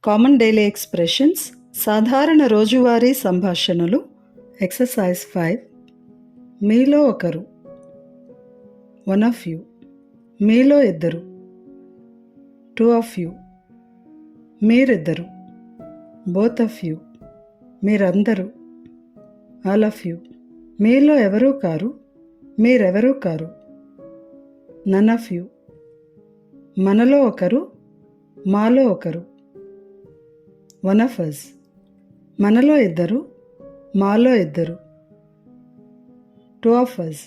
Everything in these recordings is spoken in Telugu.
కామన్ డైలీ ఎక్స్ప్రెషన్స్, సాధారణ రోజువారీ సంభాషణలు. ఎక్సర్సైజ్ 5. మీలో ఒకరు, వన్ ఆఫ్ యూ. మీలో ఇద్దరు, టూ ఆఫ్ యూ. మీరిద్దరు, బోత్ ఆఫ్ యూ. మీరందరూ, ఆల్ ఆఫ్ యూ. మీలో ఎవరూ కారు, మీరెవరూ కారు, నన్ ఆఫ్ యూ. మనలో ఒకరు, మాలో ఒకరు, వన్ ఆఫ్ అస్. మనలో ఇద్దరు, మాలో ఇద్దరు, టూ ఆఫ్ అస్.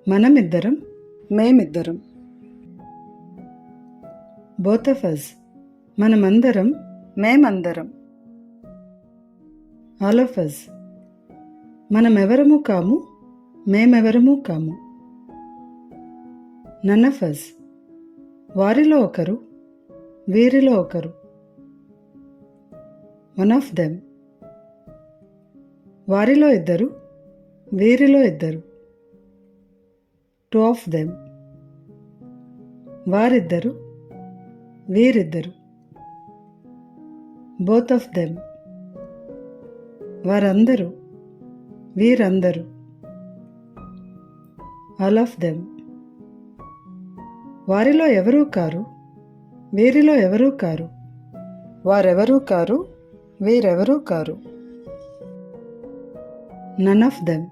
మనమిద్దరం, మేమిద్దరం, బోత్ ఆఫ్ అస్. మనమందరం, మేమందరం, ఆల్ ఆఫ్ అస్. మనమెవరము కాము, మేమెవరము కాము, నన్ ఆఫ్ అస్. వారిలో ఒకరు, వీరిలో ఒకరు, వన్ ఆఫ్ దెమ్. వారిలో ఇద్దరు, వీరిలో ఇద్దరు, టూ ఆఫ్ దెమ్. వారిద్దరు, వీరిద్దరు, బోత్ ఆఫ్ దెమ్. వారందరూ, వీరందరూ, ఆల్ ఆఫ్ దెమ్. వారిలో ఎవరూ కారు, వీరిలో ఎవరూ కారు, వారెవరూ కారు, వీరెవరూ కారు, నన్ ఆఫ్ దెమ్.